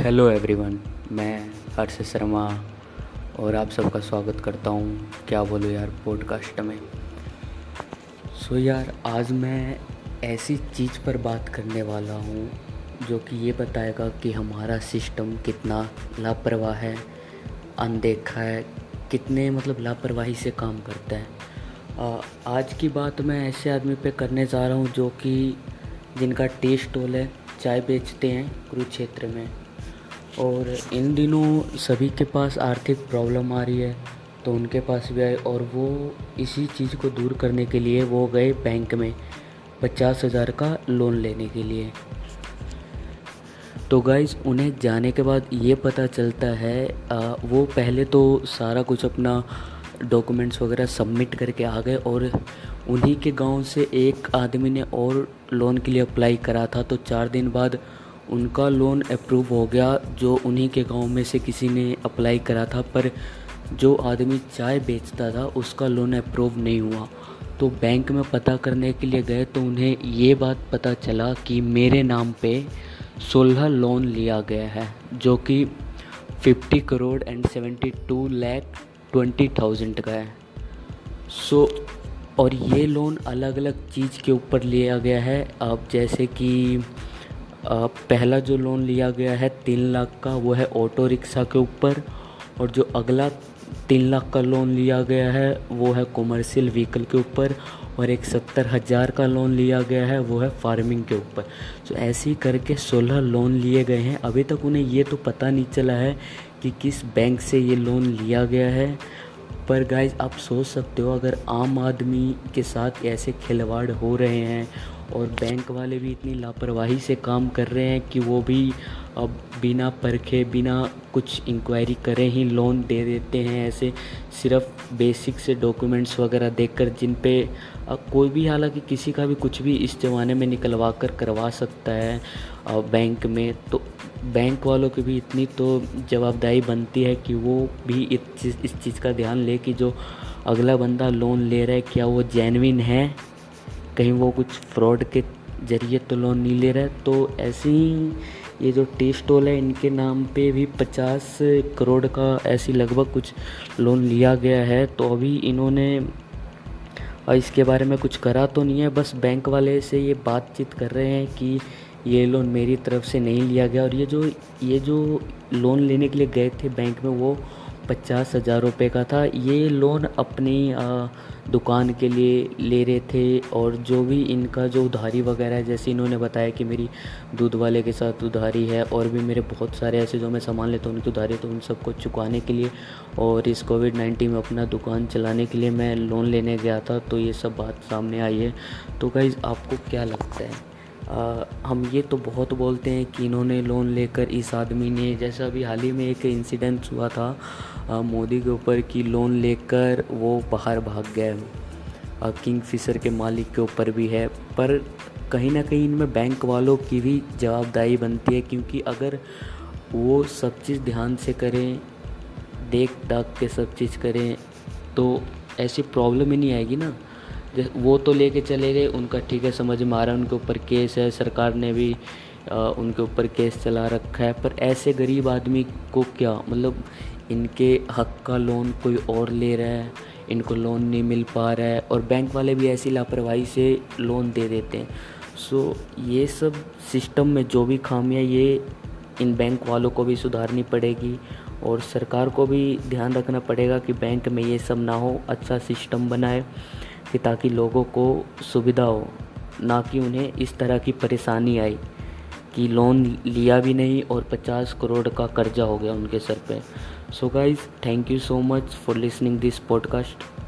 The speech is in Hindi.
हेलो एवरीवन, मैं हर्ष शर्मा और आप सबका स्वागत करता हूँ क्या बोलूँ यार पॉडकास्ट में। यार आज मैं ऐसी चीज़ पर बात करने वाला हूँ जो कि ये बताएगा कि हमारा सिस्टम कितना लापरवाह है, अनदेखा है, कितने लापरवाही से काम करता है। आज की बात मैं ऐसे आदमी पे करने जा रहा हूँ जो कि जिनका टी स्टॉल है, चाय बेचते हैं कुरुक्षेत्र में, और इन दिनों सभी के पास आर्थिक प्रॉब्लम आ रही है तो उनके पास भी आए, और वो इसी चीज़ को दूर करने के लिए वो गए बैंक में 50,000 का लोन लेने के लिए। तो गाइज़ उन्हें जाने के बाद ये पता चलता है वो पहले तो सारा कुछ अपना डॉक्यूमेंट्स वगैरह सबमिट करके आ गए, और उन्हीं के गांव से एक आदमी ने और लोन के लिए अप्लाई करा था। तो 4 दिन बाद उनका लोन अप्रूव हो गया, जो उन्हीं के गांव में से किसी ने अप्लाई करा था, पर जो आदमी चाय बेचता था उसका लोन अप्रूव नहीं हुआ। तो बैंक में पता करने के लिए गए तो उन्हें ये बात पता चला कि मेरे नाम पे 16 लोन लिया गया है, जो कि 50 करोड़ एंड 72 लाख 20,000 का है। और ये लोन अलग अलग चीज़ के ऊपर लिया गया है। अब जैसे कि पहला जो लोन लिया गया है 3 लाख का, वो है ऑटो रिक्शा के ऊपर, और जो अगला 3 लाख का लोन लिया गया है वो है कॉमर्शियल व्हीकल के ऊपर, और एक 70,000 का लोन लिया गया है वो है फार्मिंग के ऊपर। तो ऐसे ही करके 16 लोन लिए गए हैं। अभी तक उन्हें ये तो पता नहीं चला है कि किस बैंक से ये लोन लिया गया है। पर गाइज आप सोच सकते हो, अगर आम आदमी के साथ ऐसे खिलवाड़ हो रहे हैं और बैंक वाले भी इतनी लापरवाही से काम कर रहे हैं कि वो भी अब बिना परखे, बिना कुछ इंक्वायरी करे ही लोन दे देते हैं, ऐसे सिर्फ बेसिक से डॉक्यूमेंट्स वगैरह देखकर, जिन पे कोई भी हालांकि किसी का भी कुछ भी इस ज़माने में निकलवा कर करवा सकता है बैंक में। तो बैंक वालों की भी इतनी तो जवाबदारी बनती है कि वो भी इस चीज़ का ध्यान ले कि जो अगला बंदा लोन ले रहा है क्या वो जेन्युइन है, कहीं वो कुछ फ्रॉड के ज़रिए तो लोन नहीं ले रहा है। तो ऐसे ही ये जो टी स्टॉल है इनके नाम पे भी 50 करोड़ का ऐसी लगभग कुछ लोन लिया गया है। तो अभी इन्होंने इसके बारे में कुछ करा तो नहीं है, बस बैंक वाले से ये बातचीत कर रहे हैं कि ये लोन मेरी तरफ से नहीं लिया गया। और ये जो लोन लेने के लिए गए थे बैंक में वो 50,000 रुपये का था। ये लोन अपनी दुकान के लिए ले रहे थे, और जो भी इनका जो उधारी वगैरह है, जैसे इन्होंने बताया कि मेरी दूध वाले के साथ उधारी है और भी मेरे बहुत सारे ऐसे जो मैं सामान लेता हूँ उनकी उधारी है, तो उन सबको चुकाने के लिए और इस कोविड-19 में अपना दुकान चलाने के लिए मैं लोन लेने गया था। तो ये सब बात सामने आई है। तो गाइज़ आपको क्या लगता है? हम ये तो बहुत बोलते हैं कि इन्होंने लोन लेकर, इस आदमी ने, जैसा अभी हाल ही में एक इंसिडेंट हुआ था मोदी के ऊपर कि लोन लेकर वो बाहर भाग गए। किंगफिशर के मालिक के ऊपर भी है, पर कहीं ना कहीं इनमें बैंक वालों की भी जवाबदारी बनती है, क्योंकि अगर वो सब चीज़ ध्यान से करें, देख दाख के सब चीज़ करें, तो ऐसी प्रॉब्लम ही नहीं आएगी ना। वो तो लेके चले गए, उनका ठीक है, समझ में आ रहा है, उनके ऊपर केस है, सरकार ने भी उनके ऊपर केस चला रखा है। पर ऐसे गरीब आदमी को क्या इनके हक का लोन कोई और ले रहा है, इनको लोन नहीं मिल पा रहा है, और बैंक वाले भी ऐसी लापरवाही से लोन दे देते हैं। ये सब सिस्टम में जो भी खामियां, ये इन बैंक वालों को भी सुधारनी पड़ेगी, और सरकार को भी ध्यान रखना पड़ेगा कि बैंक में ये सब ना हो, अच्छा सिस्टम बनाए कि ताकि लोगों को सुविधा हो, ना कि उन्हें इस तरह की परेशानी आई कि लोन लिया भी नहीं और 50 करोड़ का कर्जा हो गया उनके सर पे। So guys, thank you so much for listening this podcast.